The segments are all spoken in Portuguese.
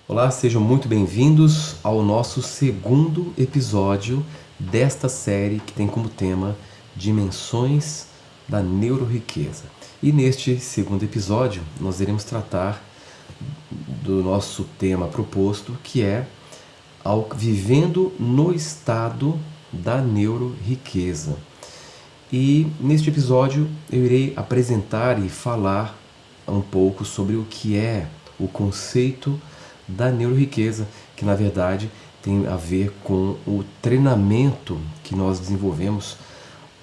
Olá, sejam muito bem-vindos ao nosso segundo episódio desta série que tem como tema Dimensões da Neuroriqueza. E neste segundo episódio nós iremos tratar do nosso tema proposto, que é vivendo no estado da neuroriqueza. E neste episódio eu irei apresentar e falar um pouco sobre o que é o conceito da neuroriqueza, que na verdade tem a ver com o treinamento que nós desenvolvemos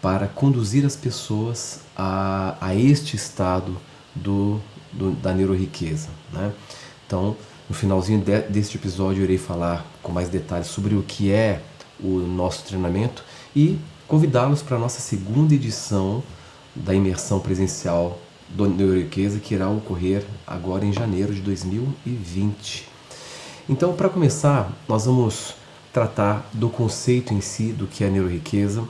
para conduzir as pessoas a este estado da neuroriqueza, né? Então, no finalzinho deste episódio eu irei falar com mais detalhes sobre o que é o nosso treinamento e convidá-los para a nossa segunda edição da imersão presencial do Neuroriqueza, que irá ocorrer agora em janeiro de 2020. Então, para começar, nós vamos tratar do conceito em si, do que é a neuroriqueza,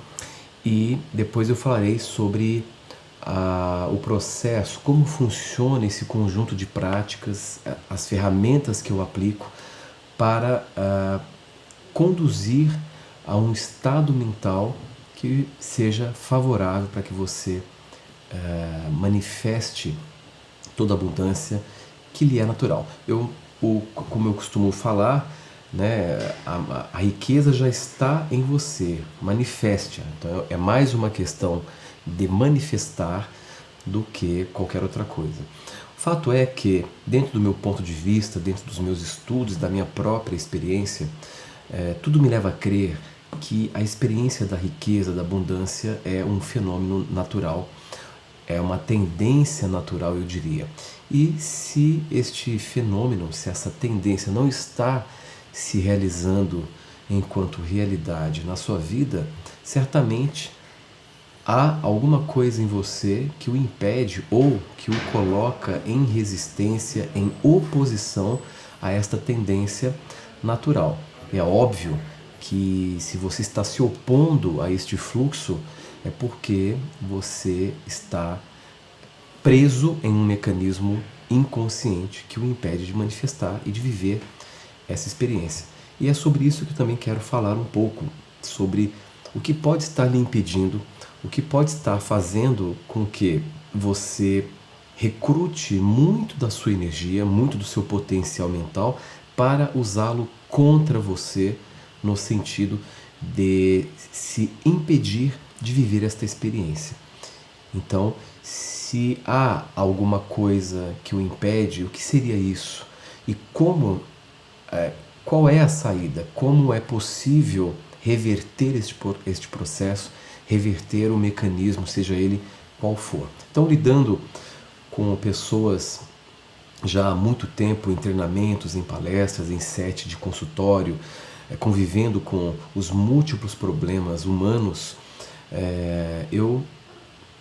e depois eu falarei sobre o processo, como funciona esse conjunto de práticas, as ferramentas que eu aplico para conduzir a um estado mental que seja favorável para que você manifeste toda a abundância que lhe é natural. Como eu costumo falar, né, a riqueza já está em você, manifeste-a. Então é mais uma questão de manifestar do que qualquer outra coisa. O fato é que, dentro do meu ponto de vista, dentro dos meus estudos, da minha própria experiência, tudo me leva a crer que a experiência da riqueza, da abundância, é um fenômeno natural, é uma tendência natural, eu diria. E se este fenômeno, se essa tendência não está se realizando enquanto realidade na sua vida, certamente há alguma coisa em você que o impede ou que o coloca em resistência, em oposição a esta tendência natural. É óbvio que se você está se opondo a este fluxo, é porque você está preso em um mecanismo inconsciente que o impede de manifestar e de viver essa experiência. E é sobre isso que eu também quero falar um pouco, sobre o que pode estar lhe impedindo, o que pode estar fazendo com que você recrute muito da sua energia, muito do seu potencial mental para usá-lo contra você, no sentido de se impedir de viver esta experiência. Então, se há alguma coisa que o impede, o que seria isso? E qual é a saída? Como é possível reverter este processo, reverter o mecanismo, seja ele qual for? Então, lidando com pessoas já há muito tempo em treinamentos, em palestras, em set de consultório, convivendo com os múltiplos problemas humanos, eu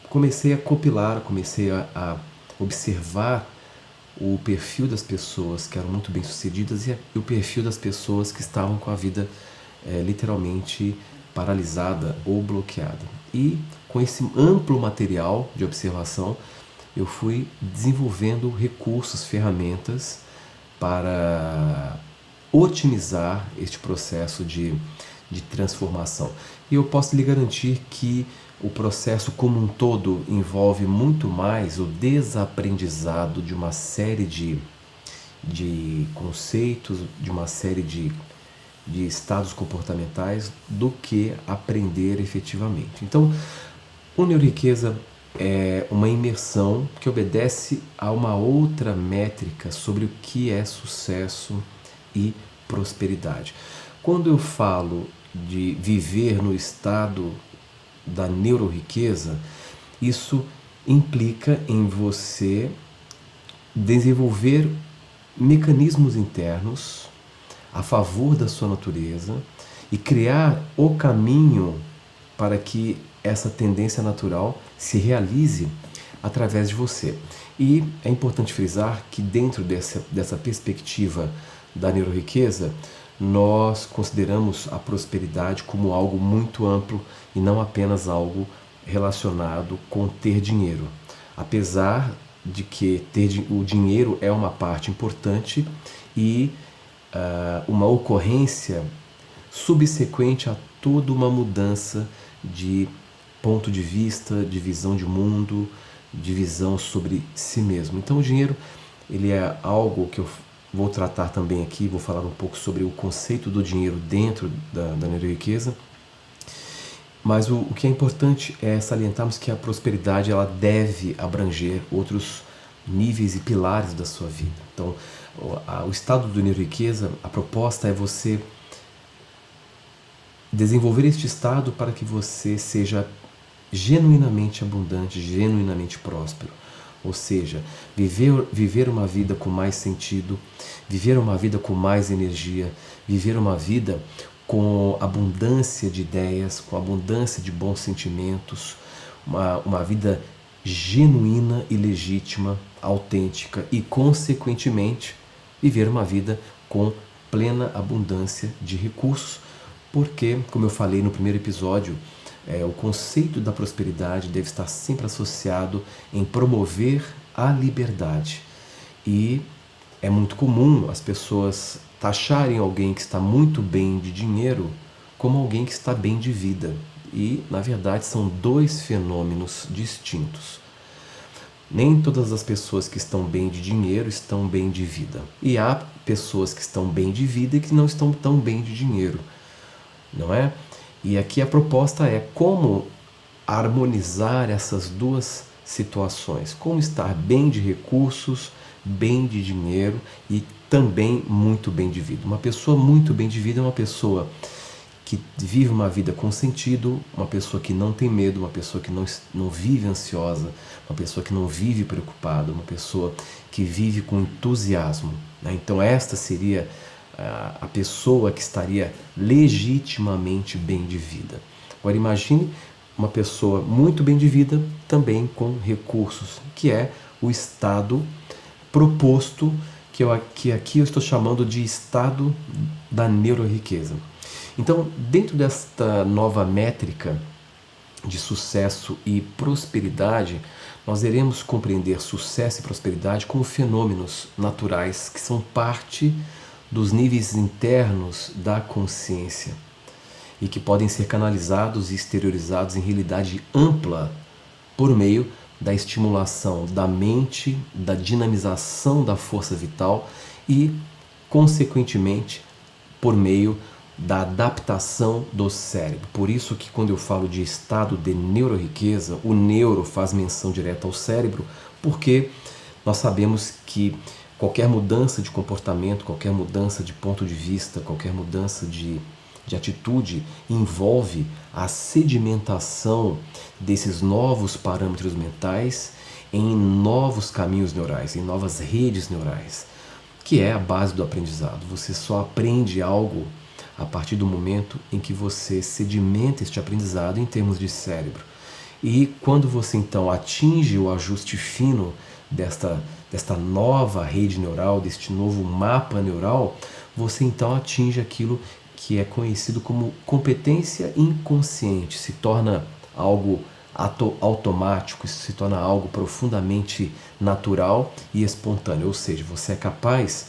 comecei a compilar, comecei a observar o perfil das pessoas que eram muito bem-sucedidas e o perfil das pessoas que estavam com a vida literalmente paralisada ou bloqueada. E com esse amplo material de observação, eu fui desenvolvendo recursos, ferramentas para otimizar este processo de transformação. E eu posso lhe garantir que o processo como um todo envolve muito mais o desaprendizado de uma série de conceitos, de uma série de estados comportamentais, do que aprender efetivamente. Então, o Neuroriqueza é uma imersão que obedece a uma outra métrica sobre o que é sucesso e prosperidade. Quando eu falo de viver no estado da neuroriqueza, isso implica em você desenvolver mecanismos internos a favor da sua natureza e criar o caminho para que essa tendência natural se realize através de você. E é importante frisar que dentro dessa perspectiva da neuroriqueza, nós consideramos a prosperidade como algo muito amplo e não apenas algo relacionado com ter dinheiro. Apesar de que o dinheiro é uma parte importante e uma ocorrência subsequente a toda uma mudança de ponto de vista, de visão de mundo, de visão sobre si mesmo. Então o dinheiro, ele é algo que eu vou tratar também aqui, vou falar um pouco sobre o conceito do dinheiro dentro da neuroriqueza. Mas o que é importante é salientarmos que a prosperidade ela deve abranger outros níveis e pilares da sua vida. Então, o estado do neuroriqueza, a proposta é você desenvolver este estado para que você seja genuinamente abundante, genuinamente próspero. Ou seja, viver uma vida com mais sentido, viver uma vida com mais energia, viver uma vida com abundância de ideias, com abundância de bons sentimentos, uma vida genuína e legítima, autêntica e, consequentemente, viver uma vida com plena abundância de recursos, porque, como eu falei no primeiro episódio, o conceito da prosperidade deve estar sempre associado em promover a liberdade. E é muito comum as pessoas taxarem alguém que está muito bem de dinheiro como alguém que está bem de vida. E, na verdade, são dois fenômenos distintos. Nem todas as pessoas que estão bem de dinheiro estão bem de vida. E há pessoas que estão bem de vida e que não estão tão bem de dinheiro, não é? E aqui a proposta é como harmonizar essas duas situações. Como estar bem de recursos, bem de dinheiro e também muito bem de vida. Uma pessoa muito bem de vida é uma pessoa que vive uma vida com sentido, uma pessoa que não tem medo, uma pessoa que não vive ansiosa, uma pessoa que não vive preocupada, uma pessoa que vive com entusiasmo, né? Então esta seria a pessoa que estaria legitimamente bem de vida. Agora imagine uma pessoa muito bem de vida também com recursos, que é o estado proposto, que aqui eu estou chamando de estado da neuroriqueza. Então, dentro desta nova métrica de sucesso e prosperidade, nós iremos compreender sucesso e prosperidade como fenômenos naturais que são parte dos níveis internos da consciência e que podem ser canalizados e exteriorizados em realidade ampla por meio da estimulação da mente, da dinamização da força vital e, consequentemente, por meio da adaptação do cérebro. Por isso que quando eu falo de estado de neuroriqueza, o neuro faz menção direta ao cérebro, porque nós sabemos que qualquer mudança de comportamento, qualquer mudança de ponto de vista, qualquer mudança de atitude envolve a sedimentação desses novos parâmetros mentais em novos caminhos neurais, em novas redes neurais, que é a base do aprendizado. Você só aprende algo a partir do momento em que você sedimenta este aprendizado em termos de cérebro. E quando você então atinge o ajuste fino desta nova rede neural, deste novo mapa neural, você então atinge aquilo que é conhecido como competência inconsciente, se torna algo automático, isso se torna algo profundamente natural e espontâneo, ou seja, você é capaz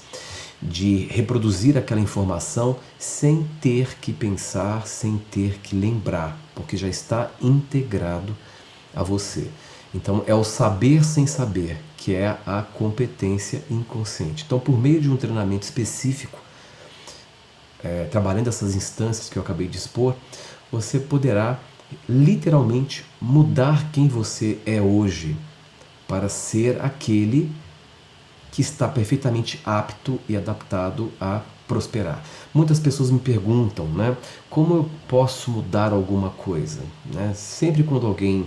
de reproduzir aquela informação sem ter que pensar, sem ter que lembrar, porque já está integrado a você. Então é o saber sem saber, que é a competência inconsciente. Então, por meio de um treinamento específico, trabalhando essas instâncias que eu acabei de expor, você poderá literalmente mudar quem você é hoje para ser aquele que está perfeitamente apto e adaptado a prosperar. Muitas pessoas me perguntam, né, como eu posso mudar alguma coisa? Né? Sempre quando alguém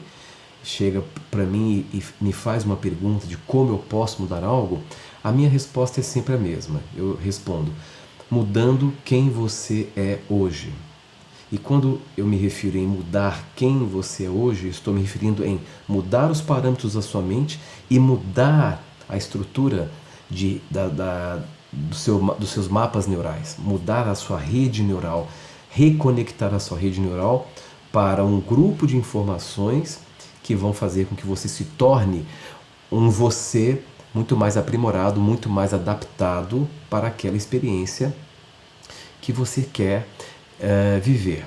chega para mim e me faz uma pergunta de como eu posso mudar algo, a minha resposta é sempre a mesma. Eu respondo: mudando quem você é hoje. E quando eu me refiro em mudar quem você é hoje, estou me referindo em mudar os parâmetros da sua mente e mudar a estrutura dos seus mapas neurais, mudar a sua rede neural, reconectar a sua rede neural para um grupo de informações que vão fazer com que você se torne um você muito mais aprimorado, muito mais adaptado para aquela experiência que você quer viver.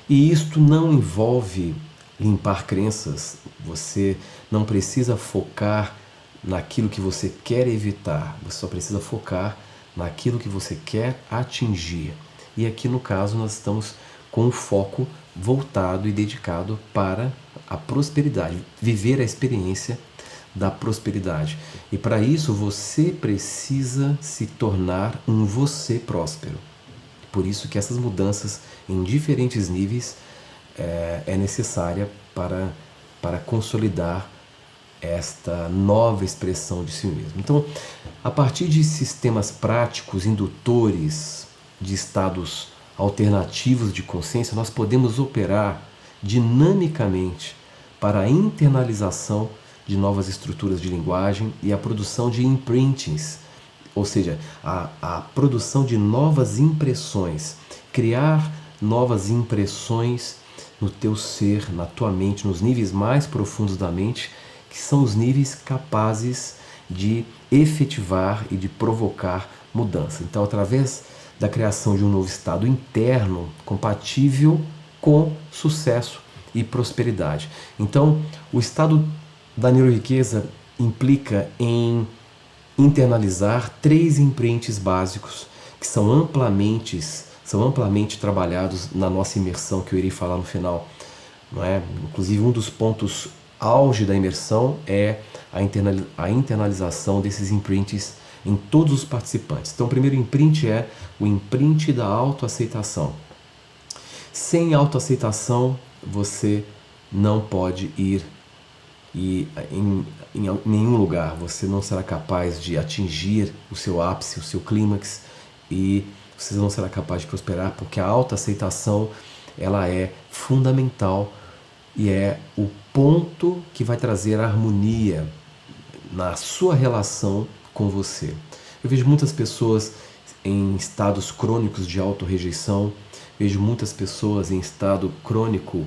E isto não envolve limpar crenças, você não precisa focar naquilo que você quer evitar, você só precisa focar naquilo que você quer atingir. E aqui no caso nós estamos com o foco voltado e dedicado para a prosperidade, viver a experiência da prosperidade. E para isso você precisa se tornar um você próspero. Por isso que essas mudanças em diferentes níveis é necessária para consolidar esta nova expressão de si mesmo. Então, a partir de sistemas práticos, indutores, de estados alternativos de consciência, nós podemos operar dinamicamente para a internalização de novas estruturas de linguagem e a produção de imprintings, ou seja, a produção de novas impressões, criar novas impressões no teu ser, na tua mente, nos níveis mais profundos da mente, que são os níveis capazes de efetivar e de provocar mudança. Então, através da criação de um novo estado interno compatível com sucesso e prosperidade. Então, o estado da neuroriqueza implica em internalizar 3 imprints básicos que são amplamente trabalhados na nossa imersão, que eu irei falar no final. Não é? Inclusive, um dos pontos auge da imersão é a internalização desses imprints em todos os participantes. Então, o primeiro imprint é o imprint da autoaceitação. Sem autoaceitação, você não pode ir em nenhum lugar. Você não será capaz de atingir o seu ápice, o seu clímax, e você não será capaz de prosperar, porque a autoaceitação ela é fundamental e é o ponto que vai trazer a harmonia na sua relação com você. Eu vejo muitas pessoas em estados crônicos de autorrejeição, vejo muitas pessoas em estado crônico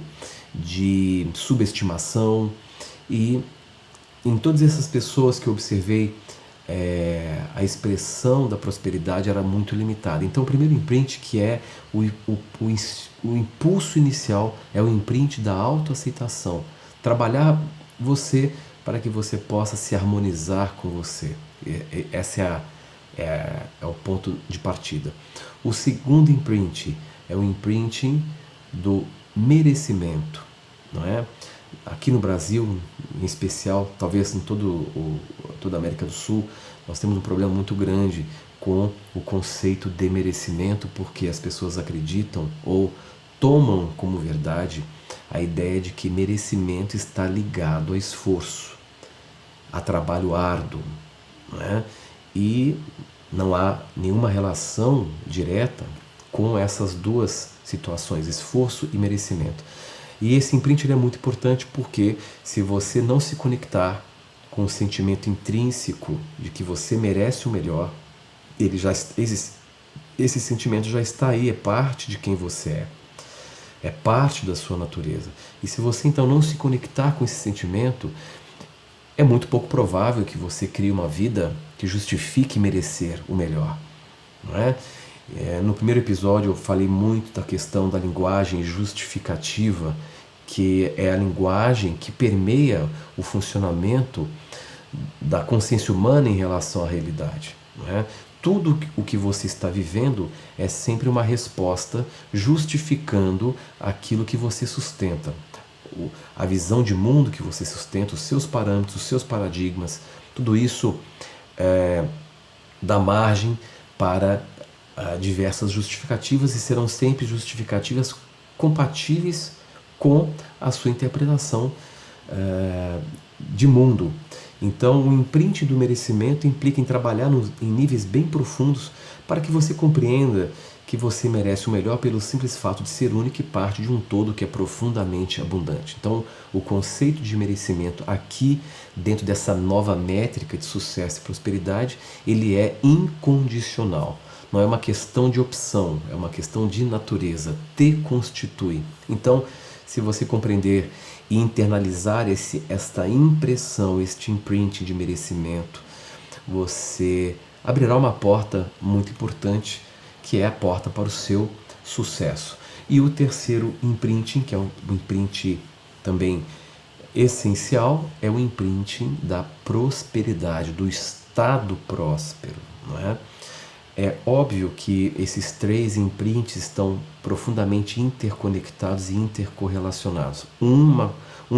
de subestimação, e em todas essas pessoas que eu observei, a expressão da prosperidade era muito limitada. Então, o primeiro imprint, que é o impulso inicial, é o imprint da autoaceitação. Trabalhar você para que você possa se harmonizar com você. Esse é o ponto de partida. O segundo imprint é o imprinting do merecimento, não é? Aqui no Brasil, em especial, talvez em toda a América do Sul, nós temos um problema muito grande com o conceito de merecimento, porque as pessoas acreditam ou tomam como verdade a ideia de que merecimento está ligado a esforço, a trabalho árduo, não é? E não há nenhuma relação direta com essas duas situações, esforço e merecimento. E esse imprint ele é muito importante porque se você não se conectar com o sentimento intrínseco de que você merece o melhor, esse sentimento já está aí, é parte de quem você é parte da sua natureza. E se você então não se conectar com esse sentimento, é muito pouco provável que você crie uma vida que justifique merecer o melhor, não é? No primeiro episódio eu falei muito da questão da linguagem justificativa, que é a linguagem que permeia o funcionamento da consciência humana em relação à realidade, não é? Tudo o que você está vivendo é sempre uma resposta justificando aquilo que você sustenta. A visão de mundo que você sustenta, os seus parâmetros, os seus paradigmas, tudo isso dá margem para diversas justificativas e serão sempre justificativas compatíveis com a sua interpretação de mundo. Então, o imprint do merecimento implica em trabalhar em níveis bem profundos para que você compreenda que você merece o melhor pelo simples fato de ser único e parte de um todo que é profundamente abundante. Então, o conceito de merecimento aqui, dentro dessa nova métrica de sucesso e prosperidade, ele é incondicional. Não é uma questão de opção, é uma questão de natureza, te constitui. Então, se você compreender e internalizar esta impressão, este imprinting de merecimento, você abrirá uma porta muito importante que é a porta para o seu sucesso. E o terceiro imprinting, que é um imprinting também essencial, é o imprinting da prosperidade, do estado próspero, não é? É óbvio que esses três imprints estão profundamente interconectados e intercorrelacionados. Um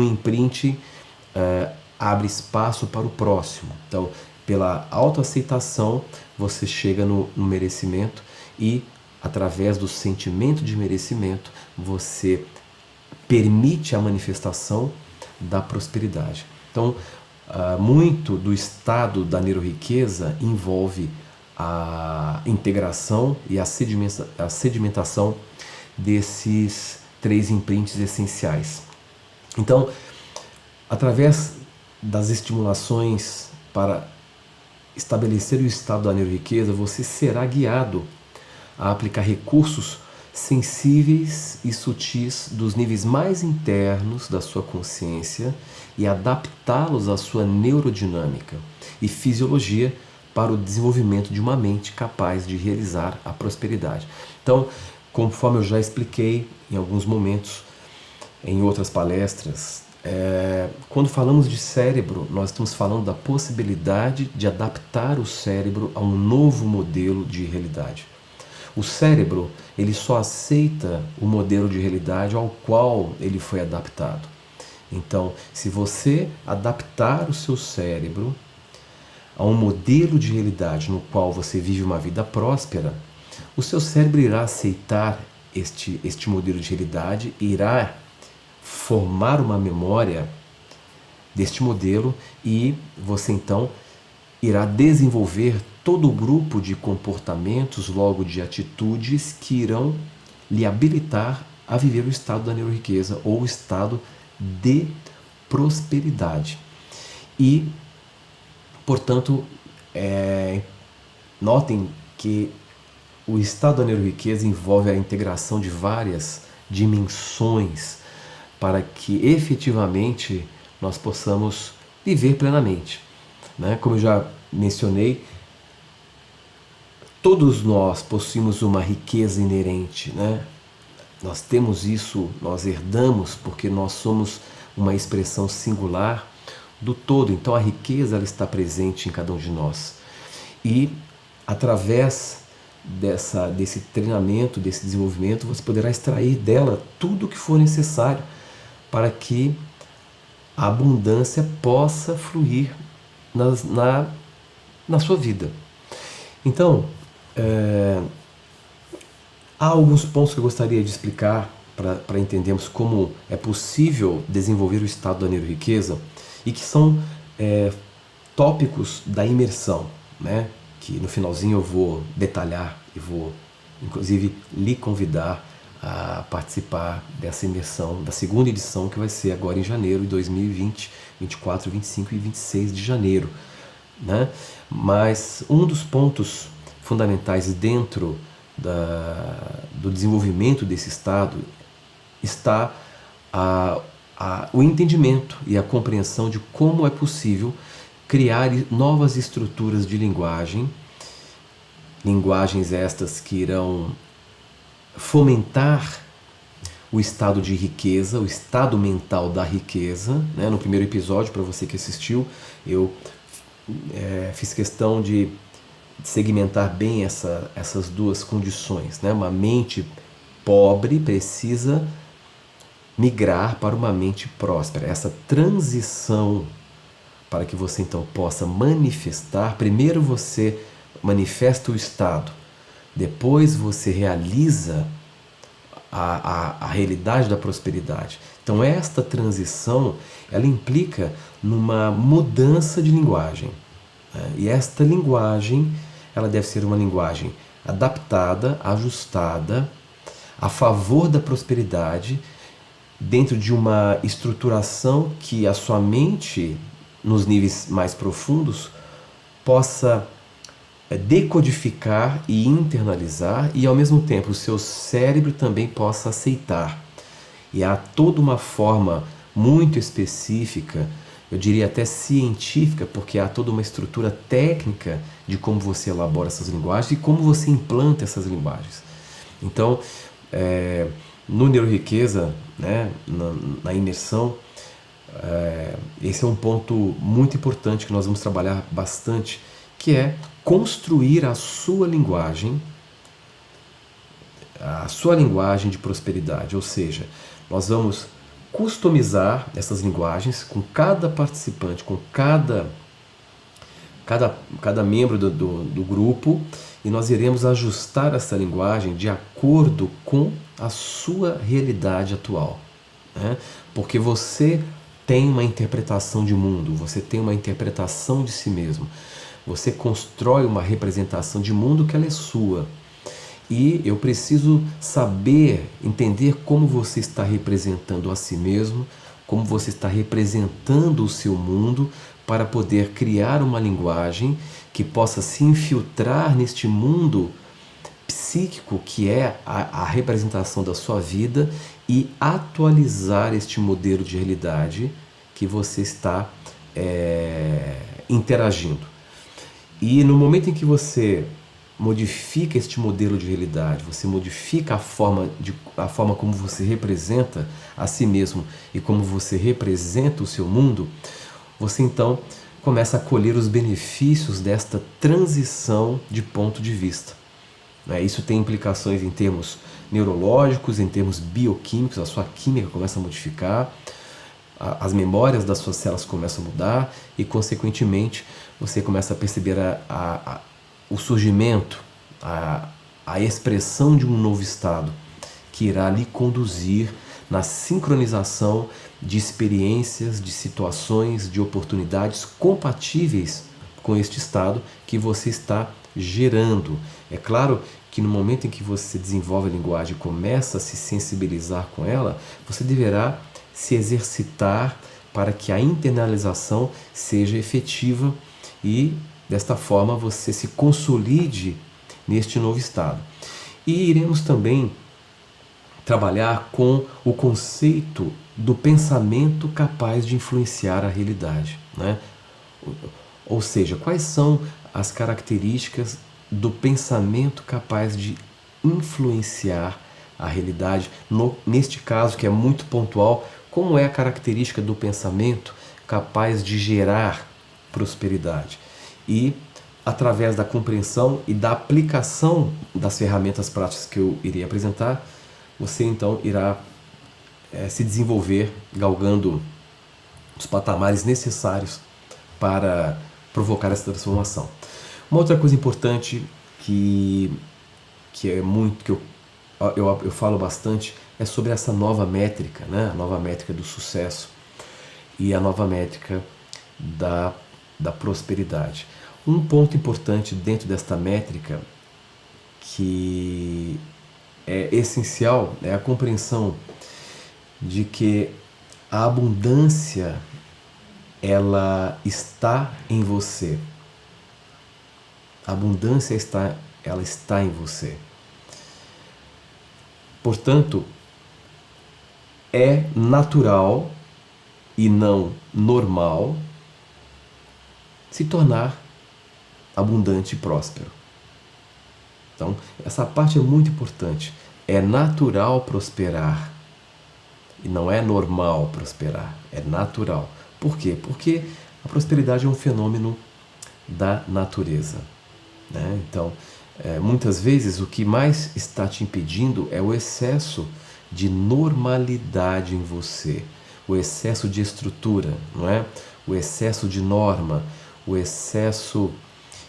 imprint abre espaço para o próximo. Então, pela autoaceitação, você chega no merecimento e, através do sentimento de merecimento, você permite a manifestação da prosperidade. Então, muito do estado da neuroriqueza envolve a integração e a sedimentação desses três imprints essenciais. Então, através das estimulações para estabelecer o estado da neuroriqueza, você será guiado a aplicar recursos sensíveis e sutis dos níveis mais internos da sua consciência e adaptá-los à sua neurodinâmica e fisiologia para o desenvolvimento de uma mente capaz de realizar a prosperidade. Então, conforme eu já expliquei em alguns momentos, em outras palestras, quando falamos de cérebro, nós estamos falando da possibilidade de adaptar o cérebro a um novo modelo de realidade. O cérebro, ele só aceita o modelo de realidade ao qual ele foi adaptado. Então, se você adaptar o seu cérebro a um modelo de realidade no qual você vive uma vida próspera, o seu cérebro irá aceitar este modelo de realidade, irá formar uma memória deste modelo e você então irá desenvolver todo o grupo de comportamentos, logo de atitudes que irão lhe habilitar a viver o estado da neuroriqueza ou o estado de prosperidade. E, portanto, notem que o estado da neuroriqueza envolve a integração de várias dimensões para que efetivamente nós possamos viver plenamente, né? Como eu já mencionei, todos nós possuímos uma riqueza inerente, né? Nós temos isso, nós herdamos porque nós somos uma expressão singular do todo. Então a riqueza ela está presente em cada um de nós. E através desse treinamento, desse desenvolvimento, você poderá extrair dela tudo o que for necessário para que a abundância possa fluir na sua vida. Então, há alguns pontos que eu gostaria de explicar para entendermos como é possível desenvolver o estado da neuroriqueza e que são tópicos da imersão, né? Que no finalzinho eu vou detalhar e vou, inclusive, lhe convidar a participar dessa imersão, da segunda edição, que vai ser agora em janeiro de 2020, 24, 25 e 26 de janeiro, né? Mas um dos pontos fundamentais dentro do desenvolvimento desse estado está o entendimento e a compreensão de como é possível criar novas estruturas de linguagem, linguagens estas que irão fomentar o estado de riqueza, o estado mental da riqueza, né? No primeiro episódio, para você que assistiu, eu fiz questão de segmentar bem essas duas condições, né? Uma mente pobre precisa migrar para uma mente próspera. Essa transição para que você então possa manifestar, primeiro você manifesta o estado, depois você realiza a realidade da prosperidade. Então esta transição, ela implica numa mudança de linguagem, né? E esta linguagem, ela deve ser uma linguagem adaptada, ajustada, a favor da prosperidade, dentro de uma estruturação que a sua mente, nos níveis mais profundos, possa decodificar e internalizar e ao mesmo tempo o seu cérebro também possa aceitar. E há toda uma forma muito específica eu diria até científica, porque há toda uma estrutura técnica de como você elabora essas linguagens e como você implanta essas linguagens. Então, no Neuroriqueza, né, na imersão, esse é um ponto muito importante que nós vamos trabalhar bastante, que é construir a sua linguagem de prosperidade, ou seja, nós vamos customizar essas linguagens com cada participante, com cada membro do grupo, e nós iremos ajustar essa linguagem de acordo com a sua realidade atual, né? Porque você tem uma interpretação de mundo, você tem uma interpretação de si mesmo, você constrói uma representação de mundo que ela é sua. E eu preciso saber, entender como você está representando a si mesmo, como você está representando o seu mundo, para poder criar uma linguagem que possa se infiltrar neste mundo psíquico que é a representação da sua vida e atualizar este modelo de realidade que você está interagindo. E no momento em que você modifica este modelo de realidade, você modifica a forma como você representa a si mesmo e como você representa o seu mundo, você então começa a colher os benefícios desta transição de ponto de vista. Isso tem implicações em termos neurológicos, em termos bioquímicos, a sua química começa a modificar, as memórias das suas células começam a mudar e, consequentemente, você começa a perceber o surgimento, a expressão de um novo estado que irá lhe conduzir na sincronização de experiências, de situações, de oportunidades compatíveis com este estado que você está gerando. É claro que no momento em que você desenvolve a linguagem e começa a se sensibilizar com ela, você deverá se exercitar para que a internalização seja efetiva e desta forma você se consolide neste novo estado. E iremos também trabalhar com o conceito do pensamento capaz de influenciar a realidade, né? Ou seja, quais são as características do pensamento capaz de influenciar a realidade? Neste caso, que é muito pontual, como é a característica do pensamento capaz de gerar prosperidade? E através da compreensão e da aplicação das ferramentas práticas que eu irei apresentar, você então irá se desenvolver galgando os patamares necessários para provocar essa transformação. Uma outra coisa importante que é muito que eu falo bastante é sobre essa nova métrica, né? A nova métrica do sucesso e a nova métrica da prosperidade. Um ponto importante dentro desta métrica que é essencial é a compreensão de que a abundância ela está em você. A abundância ela está em você. Portanto, é natural e não normal se tornar abundante e próspero. Então, essa parte é muito importante. É natural prosperar e não é normal prosperar, é natural. Por quê? Porque a prosperidade é um fenômeno da natureza, né? Então, muitas vezes o que mais está te impedindo é o excesso de normalidade em você, o excesso de estrutura, não é? O excesso de norma, o excesso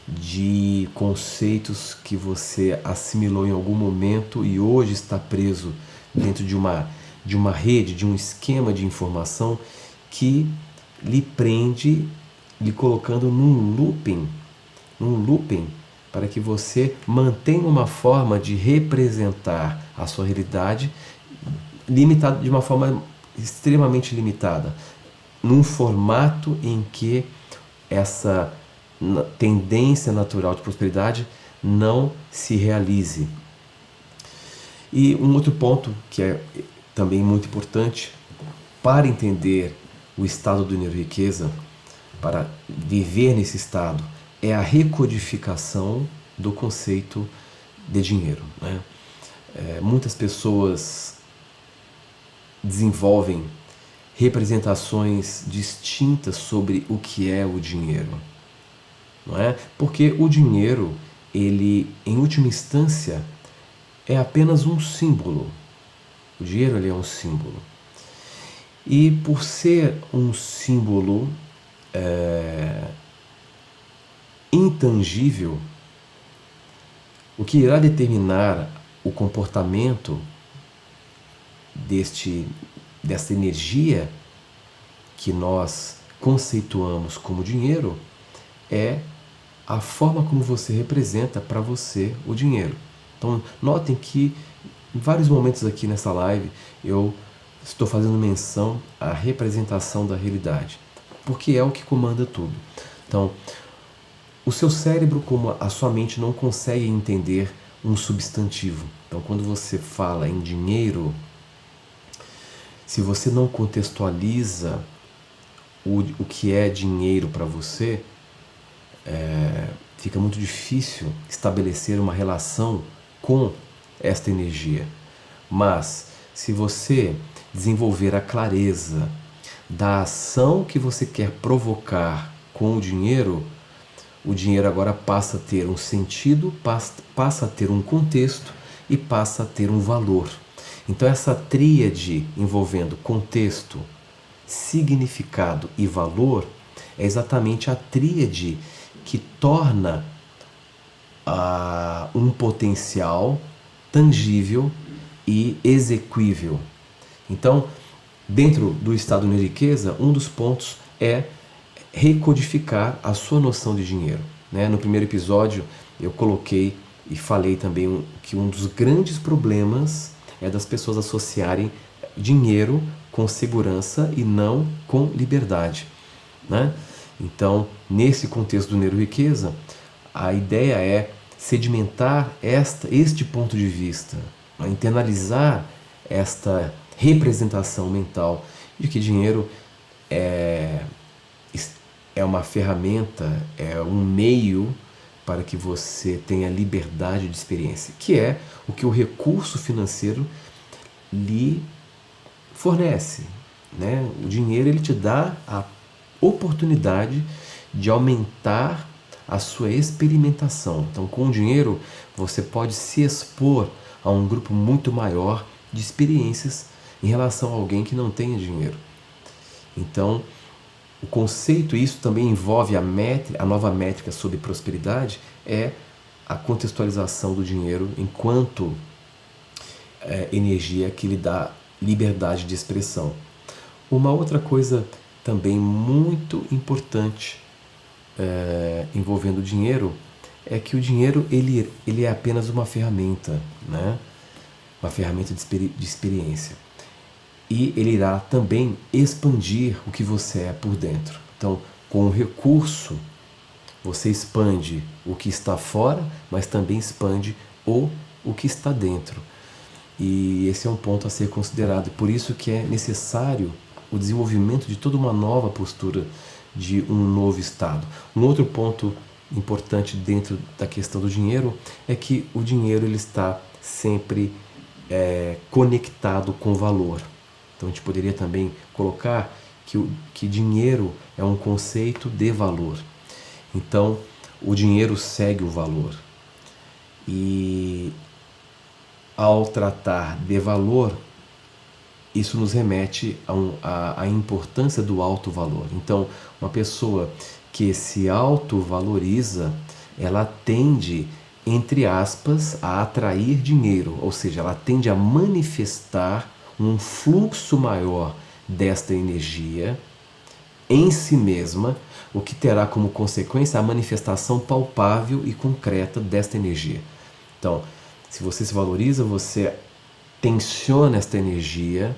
de conceitos que você assimilou em algum momento e hoje está preso dentro de uma rede, de um esquema de informação que lhe prende, lhe colocando num looping, para que você mantenha uma forma de representar a sua realidade limitada, de uma forma extremamente limitada, num formato em que essa tendência natural de prosperidade não se realize. E um outro ponto que é também muito importante para entender o estado do dinheiro-riqueza, para viver nesse estado, é a recodificação do conceito de dinheiro, né? Muitas pessoas desenvolvem representações distintas sobre o que é o dinheiro, não é? Porque o dinheiro, ele, em última instância, é apenas um símbolo. O dinheiro, ele é um símbolo. E por ser um símbolo intangível, o que irá determinar o comportamento dessa energia que nós conceituamos como dinheiro é a forma como você representa para você o dinheiro. Então, notem que em vários momentos aqui nessa live eu estou fazendo menção à representação da realidade, porque é o que comanda tudo. Então, o seu cérebro, como a sua mente, não consegue entender um substantivo. Então, quando você fala em dinheiro, se você não contextualiza o que é dinheiro para você, fica muito difícil estabelecer uma relação com esta energia. Mas, se você desenvolver a clareza da ação que você quer provocar com o dinheiro agora passa a ter um sentido, passa a ter um contexto e passa a ter um valor. Então essa tríade envolvendo contexto, significado e valor é exatamente a tríade que torna um potencial tangível e exequível. Então, dentro do estado de riqueza, um dos pontos é recodificar a sua noção de dinheiro, né? No primeiro episódio eu coloquei e falei também que um dos grandes problemas é das pessoas associarem dinheiro com segurança e não com liberdade, né? Então, nesse contexto do dinheiro-riqueza, a ideia é sedimentar este ponto de vista, internalizar esta representação mental de que dinheiro é uma ferramenta, é um meio para que você tenha liberdade de experiência, que é o que o recurso financeiro lhe fornece, né? O dinheiro, ele te dá a oportunidade de aumentar a sua experimentação. Então, com o dinheiro, você pode se expor a um grupo muito maior de experiências em relação a alguém que não tenha dinheiro. Então, o conceito, isso também envolve a nova métrica sobre prosperidade, é a contextualização do dinheiro enquanto energia que lhe dá liberdade de expressão. Uma outra coisa também muito importante envolvendo o dinheiro é que o dinheiro ele é apenas uma ferramenta, né? Uma ferramenta de experiência. E ele irá também expandir o que você é por dentro. Então, com o recurso, você expande o que está fora, mas também expande o que está dentro. E esse é um ponto a ser considerado. Por isso que é necessário o desenvolvimento de toda uma nova postura, de um novo estado. Um outro ponto importante dentro da questão do dinheiro é que o dinheiro ele está sempre conectado com valor. Então a gente poderia também colocar que dinheiro é um conceito de valor. Então o dinheiro segue o valor. E ao tratar de valor, isso nos remete à importância do alto valor. Então, uma pessoa que se autovaloriza, ela tende, entre aspas, a atrair dinheiro, ou seja, ela tende a manifestar um fluxo maior desta energia em si mesma, o que terá como consequência a manifestação palpável e concreta desta energia. Então, se você se valoriza, você tensiona esta energia,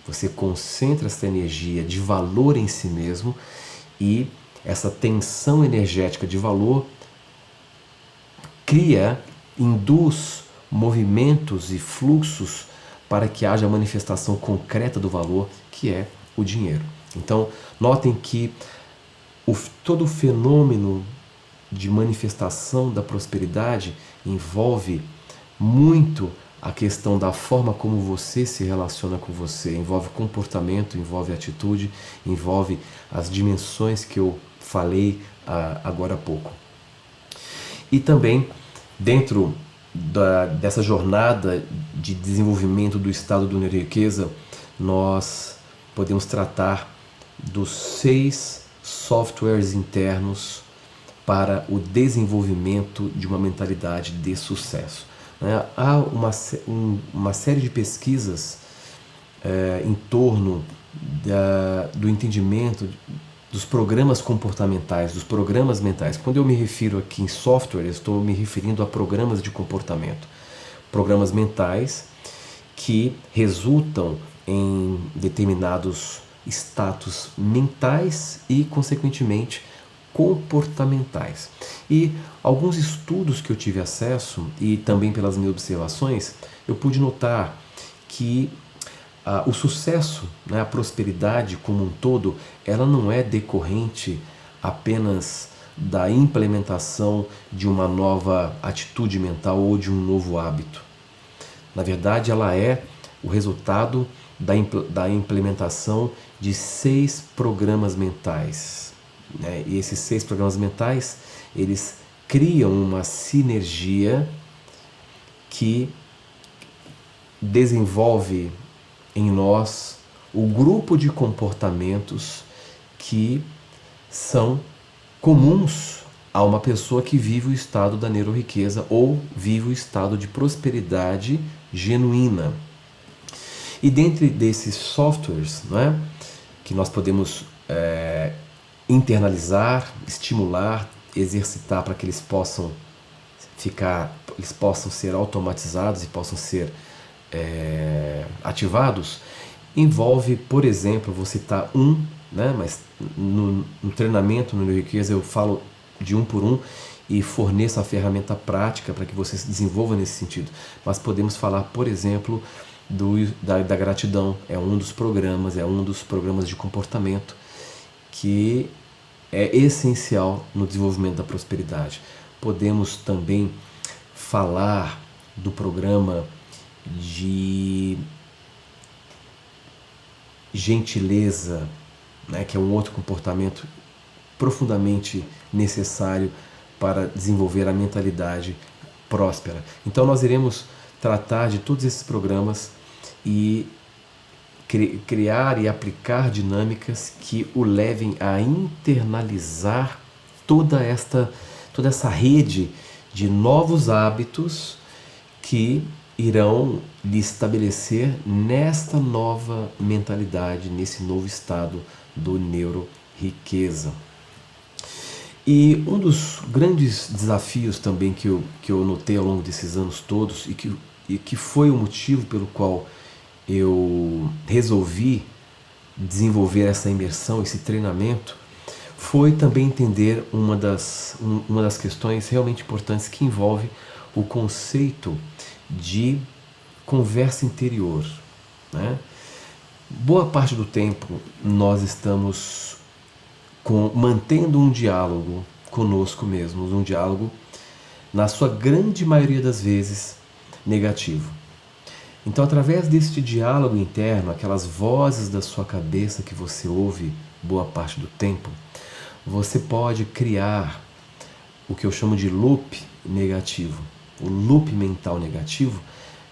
você concentra esta energia de valor em si mesmo, e essa tensão energética de valor induz movimentos e fluxos para que haja a manifestação concreta do valor, que é o dinheiro. Então, notem que todo o fenômeno de manifestação da prosperidade envolve muito a questão da forma como você se relaciona com você, envolve comportamento, envolve atitude, envolve as dimensões que eu falei agora há pouco. E também, dentro dessa jornada de desenvolvimento do estado do neuro-riqueza, nós podemos tratar dos 6 softwares internos para o desenvolvimento de uma mentalidade de sucesso. Há uma série de pesquisas em torno do entendimento dos programas comportamentais, dos programas mentais. Quando eu me refiro aqui em software, eu estou me referindo a programas de comportamento. Programas mentais que resultam em determinados status mentais e, consequentemente, comportamentais. E alguns estudos que eu tive acesso, e também pelas minhas observações, eu pude notar que o sucesso, a prosperidade como um todo, ela não é decorrente apenas da implementação de uma nova atitude mental ou de um novo hábito. Na verdade, ela é o resultado da implementação de 6 programas mentais. E esses 6 programas mentais, eles criam uma sinergia que desenvolve em nós o grupo de comportamentos que são comuns a uma pessoa que vive o estado da neuro-riqueza ou vive o estado de prosperidade genuína. E dentre desses softwares, que nós podemos internalizar, estimular, exercitar para que eles possam ser automatizados e possam ser ativados, envolve, por exemplo, vou citar mas no treinamento no Neuro-Riqueza eu falo de um por um e forneço a ferramenta prática para que você se desenvolva nesse sentido. Mas podemos falar, por exemplo, da gratidão, é um dos programas de comportamento que é essencial no desenvolvimento da prosperidade. Podemos também falar do programa de gentileza, que é um outro comportamento profundamente necessário para desenvolver a mentalidade próspera. Então nós iremos tratar de todos esses programas e criar e aplicar dinâmicas que o levem a internalizar toda essa rede de novos hábitos que irão lhe estabelecer nesta nova mentalidade, nesse novo estado do neuro-riqueza. E um dos grandes desafios também que eu notei ao longo desses anos todos e que foi o motivo pelo qual eu resolvi desenvolver essa imersão, esse treinamento, foi também entender uma das questões realmente importantes que envolve o conceito de conversa interior. Boa parte do tempo nós estamos mantendo um diálogo conosco mesmos, um diálogo, na sua grande maioria das vezes, negativo. Então, através deste diálogo interno, aquelas vozes da sua cabeça que você ouve boa parte do tempo, você pode criar o que eu chamo de loop negativo. O loop mental negativo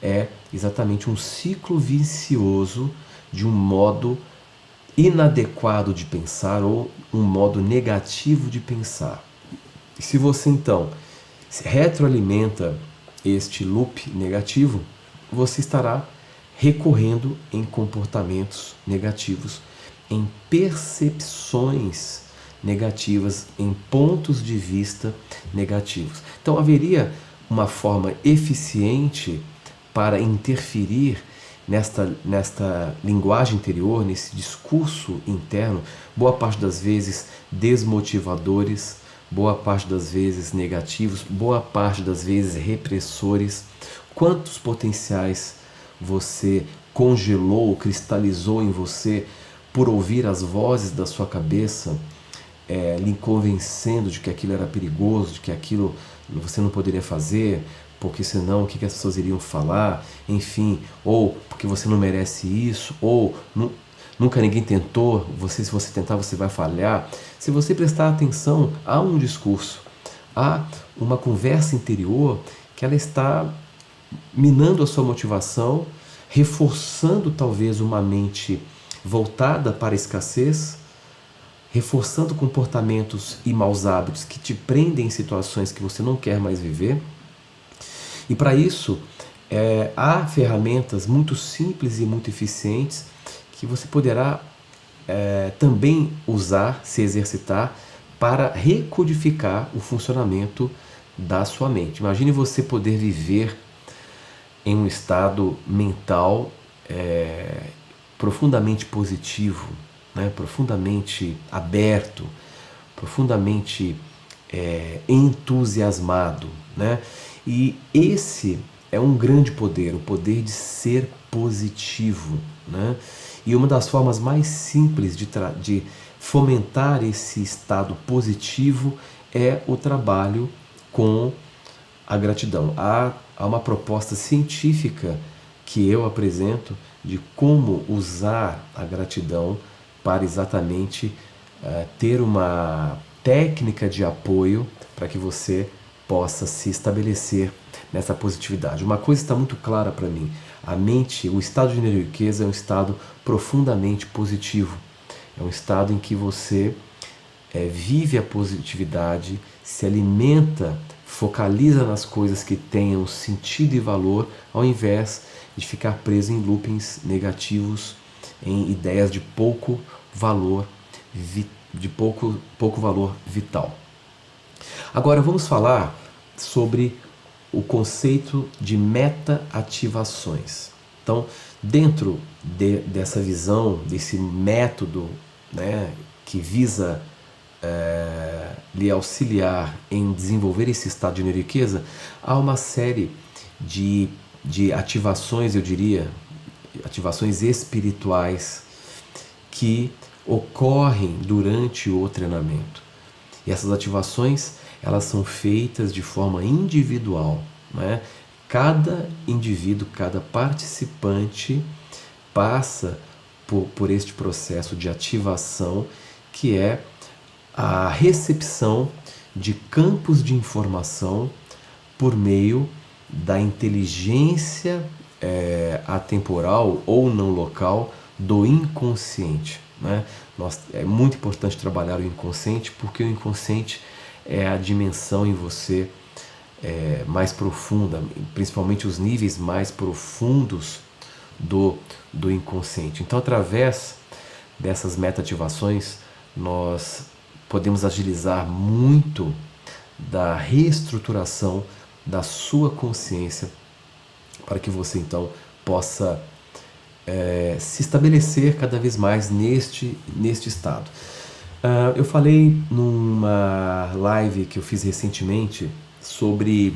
é exatamente um ciclo vicioso de um modo inadequado de pensar ou um modo negativo de pensar. E se você então retroalimenta este loop negativo, você estará recorrendo em comportamentos negativos, em percepções negativas, em pontos de vista negativos. Então haveria uma forma eficiente para interferir nesta linguagem interior, nesse discurso interno, boa parte das vezes desmotivadores, boa parte das vezes negativos, boa parte das vezes repressores. Quantos potenciais você congelou, cristalizou em você por ouvir as vozes da sua cabeça, lhe convencendo de que aquilo era perigoso, de que aquilo você não poderia fazer, porque senão o que as pessoas iriam falar, enfim, ou porque você não merece isso, ou nunca ninguém tentou, se você tentar você vai falhar. Se você prestar atenção, há um discurso, há uma conversa interior que ela está minando a sua motivação, reforçando talvez uma mente voltada para a escassez, reforçando comportamentos e maus hábitos que te prendem em situações que você não quer mais viver. E para isso, há ferramentas muito simples e muito eficientes que você poderá também usar, se exercitar, para recodificar o funcionamento da sua mente. Imagine você poder viver em um estado mental profundamente positivo, né? Profundamente aberto, profundamente entusiasmado, né? E esse é um grande poder, o poder de ser positivo, né? E uma das formas mais simples de fomentar esse estado positivo é o trabalho com a gratidão. Há uma proposta científica que eu apresento de como usar a gratidão para exatamente ter uma técnica de apoio para que você possa se estabelecer nessa positividade. Uma coisa está muito clara para mim: a mente, o estado de riqueza é um estado profundamente positivo. É um estado em que você vive a positividade, se alimenta, focaliza nas coisas que tenham sentido e valor, ao invés de ficar preso em loopings negativos, em ideias de pouco valor, pouco valor vital. Agora vamos falar sobre o conceito de meta-ativações. Então, dentro dessa visão, desse método, né, que visa lhe auxiliar em desenvolver esse estado de neuriqueza, há uma série de ativações, eu diria, ativações espirituais que ocorrem durante o treinamento. E essas ativações, elas são feitas de forma individual, né? Cada indivíduo, cada participante passa por este processo de ativação, que é a recepção de campos de informação por meio da inteligência atemporal ou não local do inconsciente, né? É muito importante trabalhar o inconsciente, porque o inconsciente é a dimensão em você mais profunda, principalmente os níveis mais profundos do inconsciente. Então, através dessas meta-ativações, nós podemos agilizar muito da reestruturação da sua consciência, para que você então possa se estabelecer cada vez mais neste estado. Eu falei numa live que eu fiz recentemente sobre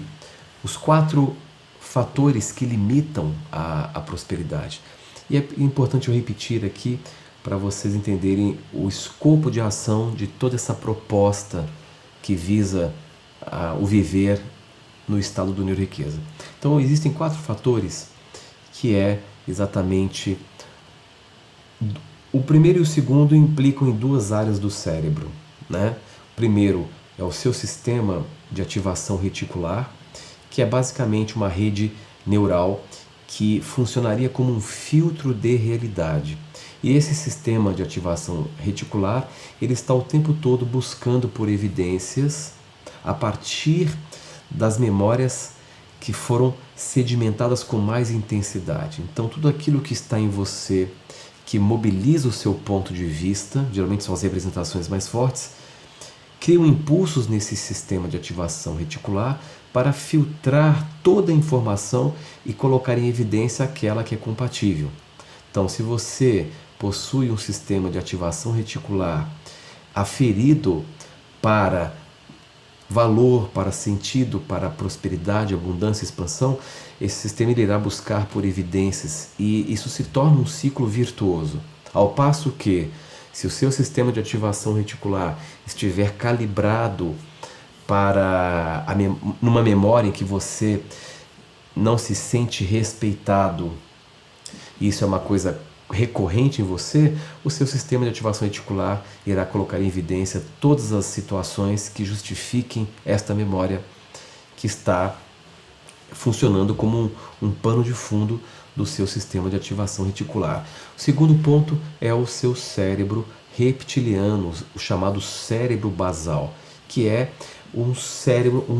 os 4 fatores que limitam a prosperidade. E é importante eu repetir aqui para vocês entenderem o escopo de ação de toda essa proposta que visa o viver no estado do neuriqueza. Então existem 4 fatores que é exatamente... O primeiro e o segundo implicam em 2 áreas do cérebro, né? O primeiro é o seu sistema de ativação reticular, que é basicamente uma rede neural que funcionaria como um filtro de realidade. E esse sistema de ativação reticular, ele está o tempo todo buscando por evidências a partir das memórias que foram sedimentadas com mais intensidade. Então, tudo aquilo que está em você, que mobiliza o seu ponto de vista, geralmente são as representações mais fortes, criam impulsos nesse sistema de ativação reticular para filtrar toda a informação e colocar em evidência aquela que é compatível. Então, se você possui um sistema de ativação reticular aferido para valor, para sentido, para prosperidade, abundância, expansão, esse sistema irá buscar por evidências e isso se torna um ciclo virtuoso. Ao passo que, se o seu sistema de ativação reticular estiver calibrado para numa memória em que você não se sente respeitado, isso é uma coisa recorrente em você, o seu sistema de ativação reticular irá colocar em evidência todas as situações que justifiquem esta memória que está funcionando como um pano de fundo do seu sistema de ativação reticular. O segundo ponto é o seu cérebro reptiliano, o chamado cérebro basal, que é um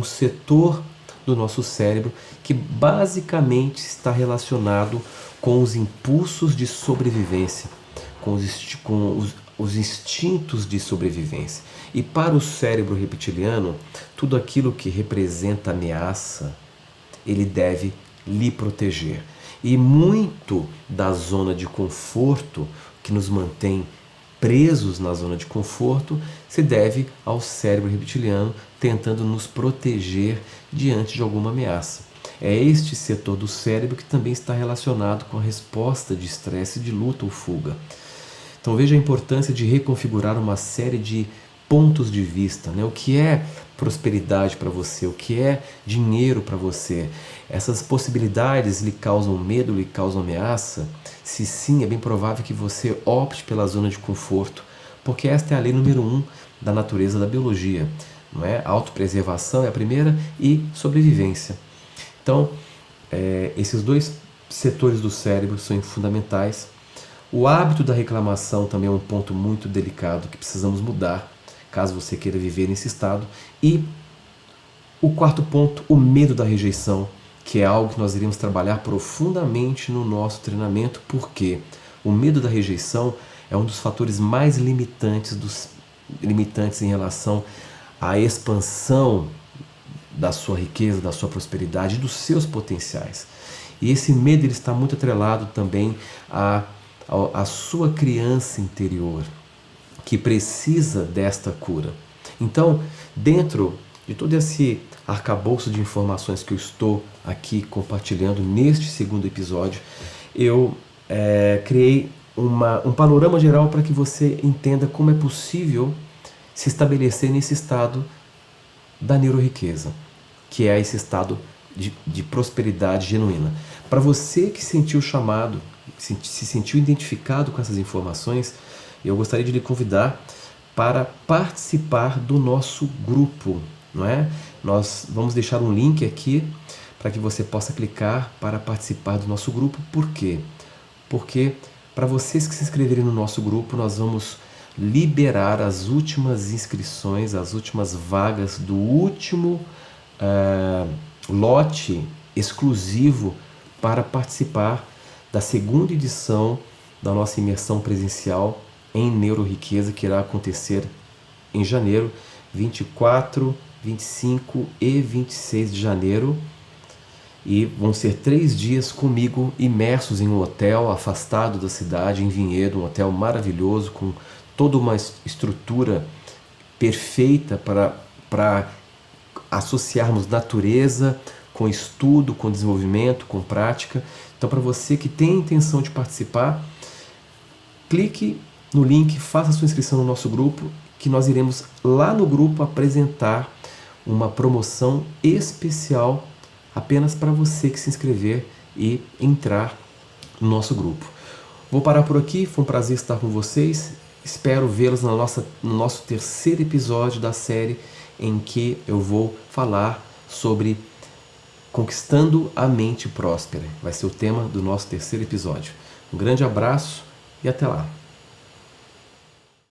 setor do nosso cérebro que basicamente está relacionado com os impulsos de sobrevivência, com os instintos de sobrevivência. E para o cérebro reptiliano, tudo aquilo que representa ameaça, ele deve lhe proteger. E muito da zona de conforto, que nos mantém presos na zona de conforto, se deve ao cérebro reptiliano tentando nos proteger diante de alguma ameaça. É este setor do cérebro que também está relacionado com a resposta de estresse, de luta ou fuga. Então veja a importância de reconfigurar uma série de pontos de vista, né? O que é prosperidade para você, o que é dinheiro para você. Essas possibilidades lhe causam medo, lhe causam ameaça? Se sim, é bem provável que você opte pela zona de conforto, porque esta é a lei número 1 da natureza da biologia, não é? Autopreservação é a primeira e sobrevivência. Então, esses dois setores do cérebro são fundamentais. O hábito da reclamação também é um ponto muito delicado que precisamos mudar, caso você queira viver nesse estado. E o quarto ponto, o medo da rejeição, que é algo que nós iremos trabalhar profundamente no nosso treinamento, porque o medo da rejeição é um dos fatores mais limitantes em relação à expansão da sua riqueza, da sua prosperidade, dos seus potenciais. E esse medo ele está muito atrelado também à sua criança interior, que precisa desta cura. Então, dentro de todo esse arcabouço de informações que eu estou aqui compartilhando neste segundo episódio, eu criei um panorama geral para que você entenda como é possível se estabelecer nesse estado da neuroriqueza, que é esse estado de prosperidade genuína. Para você que sentiu o chamado, se sentiu identificado com essas informações, eu gostaria de lhe convidar para participar do nosso grupo, não é? Nós vamos deixar um link aqui para que você possa clicar para participar do nosso grupo. Por quê? Porque para vocês que se inscreverem no nosso grupo, nós vamos liberar as últimas inscrições, as últimas vagas do último lote exclusivo para participar da segunda edição da nossa imersão presencial em neuroriqueza, que irá acontecer em janeiro, 24, 25 e 26 de janeiro. E vão ser 3 dias comigo imersos em um hotel afastado da cidade, em Vinhedo, um hotel maravilhoso, com toda uma estrutura perfeita para associarmos natureza com estudo, com desenvolvimento, com prática. Então, para você que tem a intenção de participar, clique no link, faça a sua inscrição no nosso grupo, que nós iremos lá no grupo apresentar uma promoção especial apenas para você que se inscrever e entrar no nosso grupo. Vou parar por aqui, foi um prazer estar com vocês. Espero vê-los no nosso terceiro episódio da série, em que eu vou falar sobre conquistando a mente próspera. Vai ser o tema do nosso terceiro episódio. Um grande abraço e até lá!